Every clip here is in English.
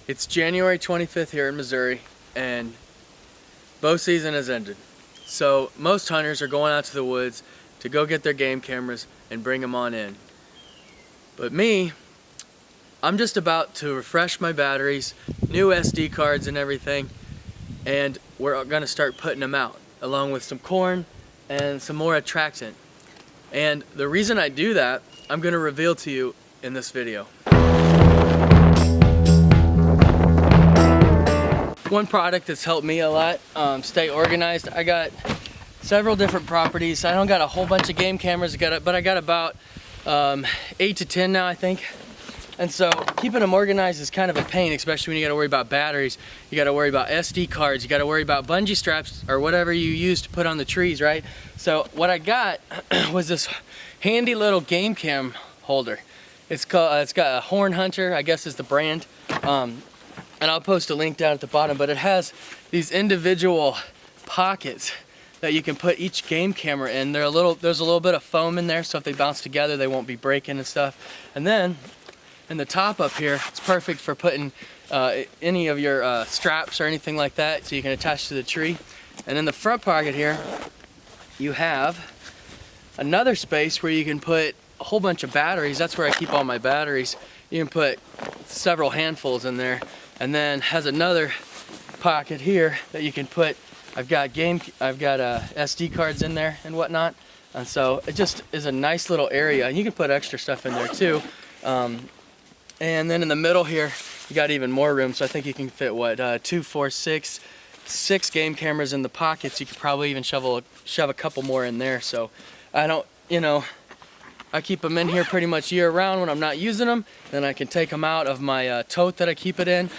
It's January 25th here in Missouri, and bow season has ended. So most hunters are going out to the woods to go get their game cameras and bring them on in. But me, I'm just about to refresh my batteries, new SD cards and everything, and we're gonna start putting them out, along with some corn and some more attractant. And the reason I do that, I'm gonna reveal to you in this video. One product that's helped me a lot stay organized. I got several different properties. I don't got a whole bunch of game cameras, but I got about 8 to 10 now, I think. And so keeping them organized is kind of a pain, especially when you gotta worry about batteries. You gotta worry about SD cards. You gotta worry about bungee straps or whatever you use to put on the trees, right? So what I got was this handy little game cam holder. It's got a Horn Hunter, I guess is the brand. And I'll post a link down at the bottom, but it has these individual pockets that you can put each game camera in. There's a little bit of foam in there, so if they bounce together, they won't be breaking and stuff. And then in the top up here, it's perfect for putting any of your straps or anything like that, so you can attach to the tree. And in the front pocket here, you have another space where you can put a whole bunch of batteries. That's where I keep all my batteries. You can put several handfuls in there. And then has another pocket here that you can put. I've got SD cards in there and whatnot, and so it just is a nice little area. You can put extra stuff in there too. And then in the middle here, you got even more room. So I think you can fit what 2, 4, 6 game cameras in the pockets. You could probably even shove a couple more in there. So I don't, I keep them in here pretty much year round when I'm not using them. Then I can take them out of my tote that I keep it in.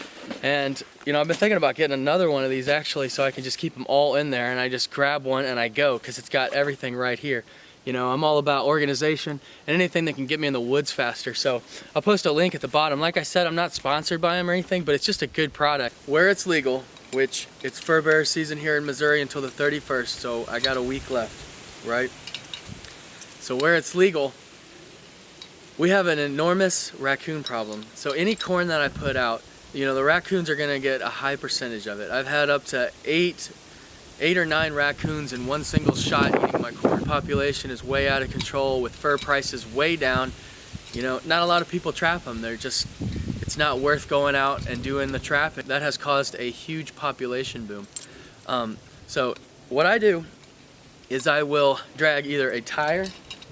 And I've been thinking about getting another one of these actually, so I can just keep them all in there and I just grab one and I go, because it's got everything right here. I'm all about organization and anything that can get me in the woods faster. So I'll post a link at the bottom. Like I said, I'm not sponsored by them or anything, but it's just a good product. Where it's legal, which it's fur bearer season here in Missouri until the 31st, so I got a week left, right? So where it's legal, we have an enormous raccoon problem. So any corn that I put out, the raccoons are gonna get a high percentage of it. I've had up to 8 or 9 raccoons in one single shot eating my corn. Population is way out of control with fur prices way down. Not a lot of people trap them. It's not worth going out and doing the trapping. That has caused a huge population boom. So what I do is I will drag either a tire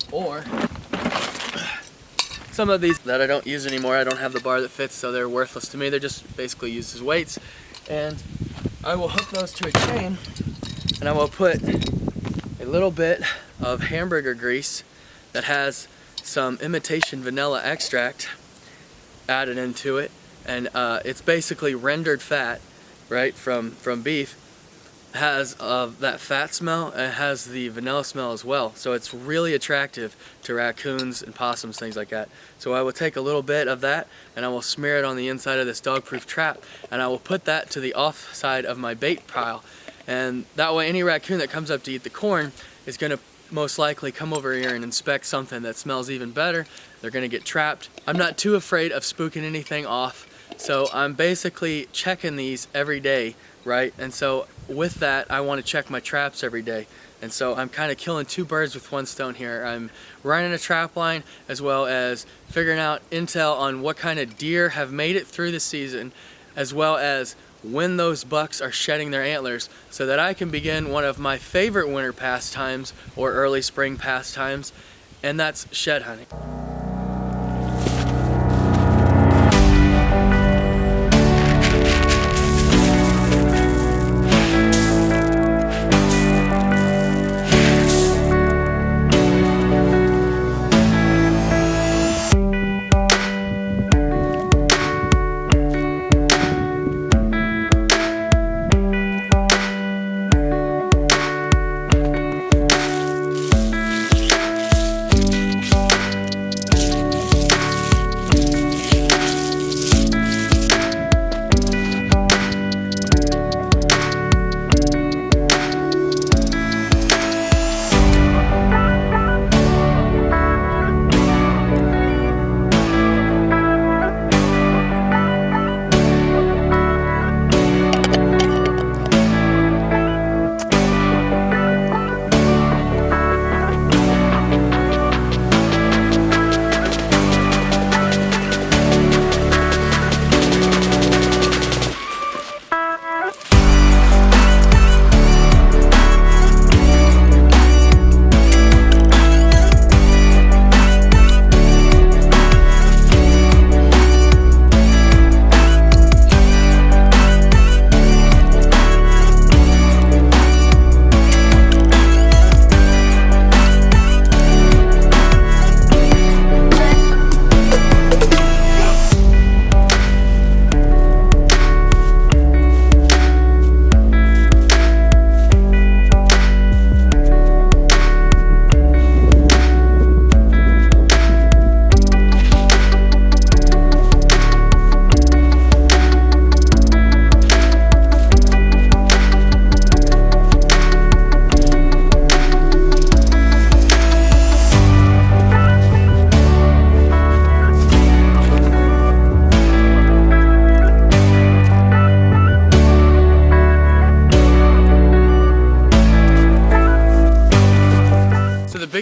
or some of these that I don't use anymore. I don't have the bar that fits, so they're worthless to me. They're just basically used as weights. And I will hook those to a chain, and I will put a little bit of hamburger grease that has some imitation vanilla extract added into it. And it's basically rendered fat, right, from beef. Has that fat smell, and it has the vanilla smell as well, so it's really attractive to raccoons and possums, things like that. So I will take a little bit of that and I will smear it on the inside of this dog-proof trap, and I will put that to the off side of my bait pile, and that way any raccoon that comes up to eat the corn is going to most likely come over here and inspect something that smells even better. They're going to get trapped. I'm not too afraid of spooking anything off, so I'm basically checking these every day, right? And so with that, I want to check my traps every day. And so I'm kind of killing 2 birds with 1 stone here. I'm running a trap line, as well as figuring out intel on what kind of deer have made it through the season, as well as when those bucks are shedding their antlers, so that I can begin one of my favorite winter pastimes or early spring pastimes, and that's shed hunting.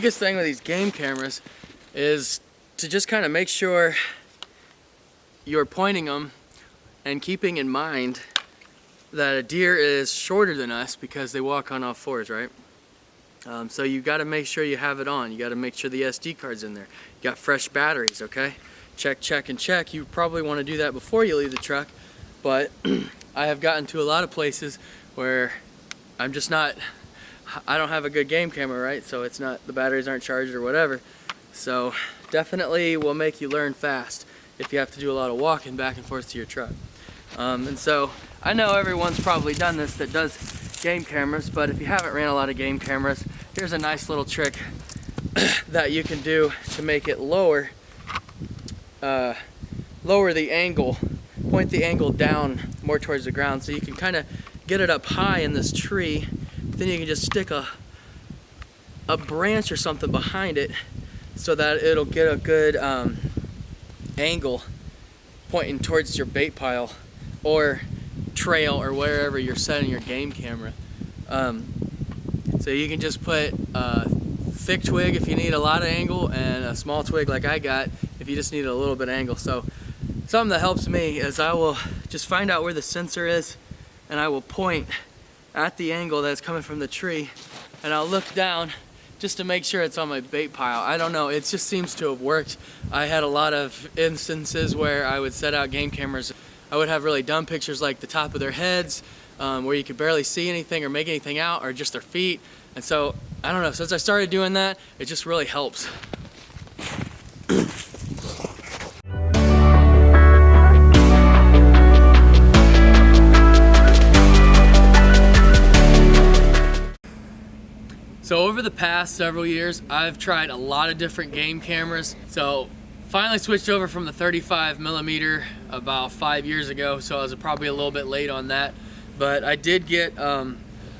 biggest thing with these game cameras is to just kind of make sure you're pointing them and keeping in mind that a deer is shorter than us because they walk on all fours, right? So you got to make sure you have it on. You got to make sure the SD card's in there. You got fresh batteries, okay? Check, check, and check. You probably want to do that before you leave the truck, but I have gotten to a lot of places where I'm just not, I don't have a good game camera, right? So it's not, the batteries aren't charged or whatever. So definitely will make you learn fast if you have to do a lot of walking back and forth to your truck. And so I know everyone's probably done this that does game cameras, but if you haven't ran a lot of game cameras, here's a nice little trick that you can do to make it lower the angle, point the angle down more towards the ground, so you can kind of get it up high in this tree. Then you can just stick a branch or something behind it so that it'll get a good angle pointing towards your bait pile or trail or wherever you're setting your game camera. So you can just put a thick twig if you need a lot of angle, and a small twig like I got if you just need a little bit of angle. So something that helps me is I will just find out where the sensor is, and I will point at the angle that's coming from the tree, and I'll look down just to make sure it's on my bait pile. I don't know, it just seems to have worked. I had a lot of instances where I would set out game cameras. I would have really dumb pictures like the top of their heads, where you could barely see anything or make anything out, or just their feet. And so, I don't know, since I started doing that, it just really helps. So over the past several years, I've tried a lot of different game cameras. So finally switched over from the 35mm about 5 years ago, so I was probably a little bit late on that. But I did get a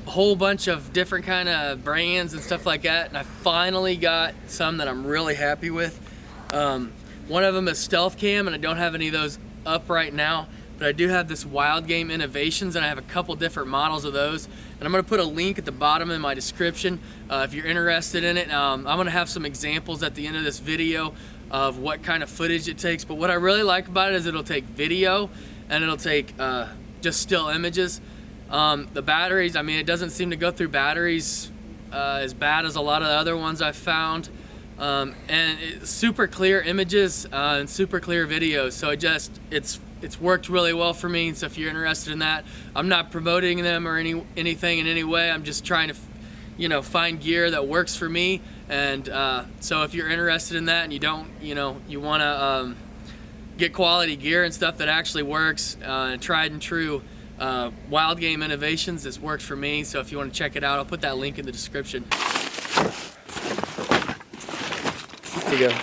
whole bunch of different kind of brands and stuff like that, and I finally got some that I'm really happy with. One of them is Stealth Cam, and I don't have any of those up right now, but I do have this Wild Game Innovations, and I have a couple different models of those. And I'm gonna put a link at the bottom in my description if you're interested in it. I'm gonna have some examples at the end of this video of what kind of footage it takes, but what I really like about it is it'll take video and it'll take just still images. The batteries, I mean, it doesn't seem to go through batteries as bad as a lot of the other ones I've found. And it's super clear images and super clear videos, so it's worked really well for me. So if you're interested in that, I'm not promoting them or anything in any way. I'm just trying to, you know, find gear that works for me. And so if you're interested in that and you don't, you know, you want to get quality gear and stuff that actually works, tried and true, Wild Game Innovations, this works for me. So if you want to check it out, I'll put that link in the description. Here you go.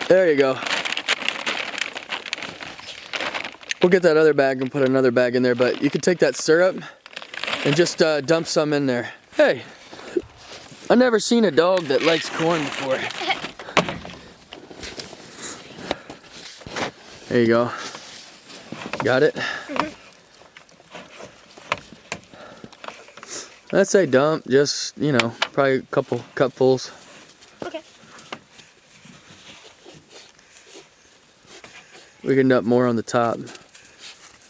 There you go. We'll get that other bag and put another bag in there, but you can take that syrup and just dump some in there. Hey, I've never seen a dog that likes corn before. There you go. Got it? Mm-hmm. I'd say dump, just, you know, probably a couple cupfuls. Okay. We can dump more on the top.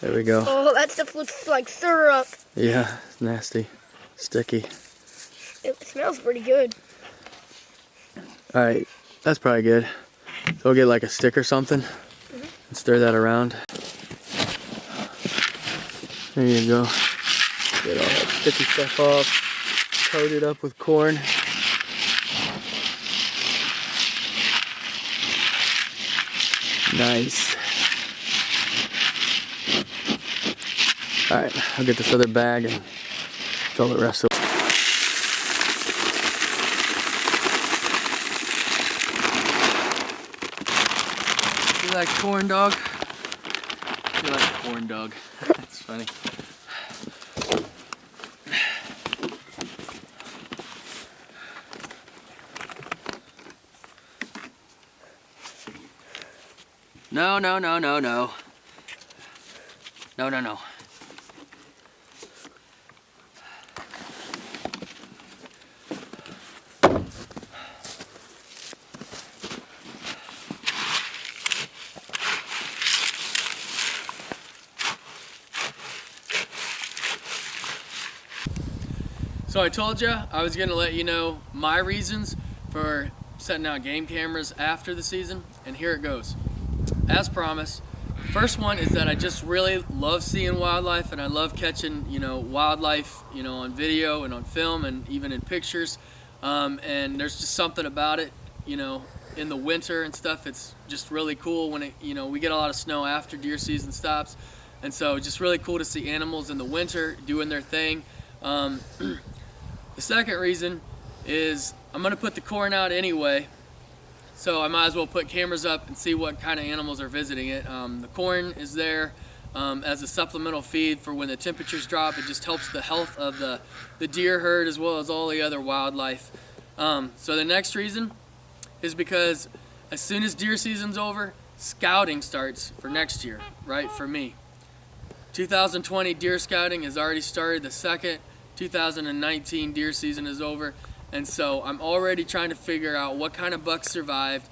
There we go. Oh, that stuff looks like syrup. Yeah, it's nasty. Sticky. It smells pretty good. Alright, that's probably good. So we'll get like a stick or something and stir that around. There you go. Get all that sticky stuff off. Coat it up with corn. Nice. Alright, I'll get this other bag and fill the rest of it. You like corn dog? You like corn dog. That's funny. No, no, no, no, no. No, no, no. So I told you I was going to let you know my reasons for setting out game cameras after the season, and here it goes. As promised, first one is that I just really love seeing wildlife, and I love catching, wildlife, on video and on film and even in pictures. And there's just something about it, in the winter and stuff. It's just really cool when we get a lot of snow after deer season stops. And so just really cool to see animals in the winter doing their thing. The second reason is I'm gonna put the corn out anyway, so I might as well put cameras up and see what kind of animals are visiting it. The corn is there as a supplemental feed for when the temperatures drop. It just helps the health of the deer herd as well as all the other wildlife. So the next reason is because as soon as deer season's over, scouting starts for next year, right, for me. 2020 deer scouting has already started. The second 2019 deer season is over, and so I'm already trying to figure out what kind of bucks survived,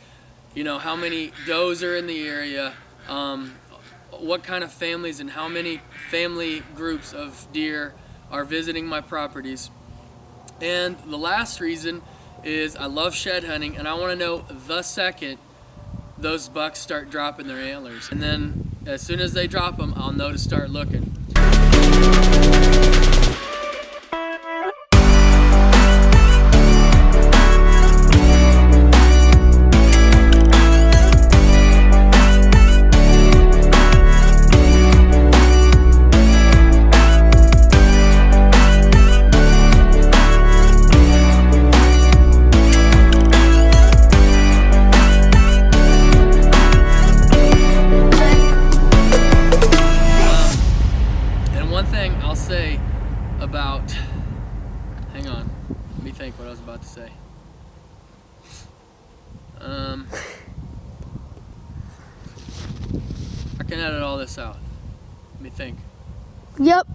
how many does are in the area, what kind of families and how many family groups of deer are visiting my properties. And the last reason is I love shed hunting, and I want to know the second those bucks start dropping their antlers. And then as soon as they drop them, I'll know to start looking. Say about, hang on, let me think what I was about to say. I can edit all this out. Let me think. Yep.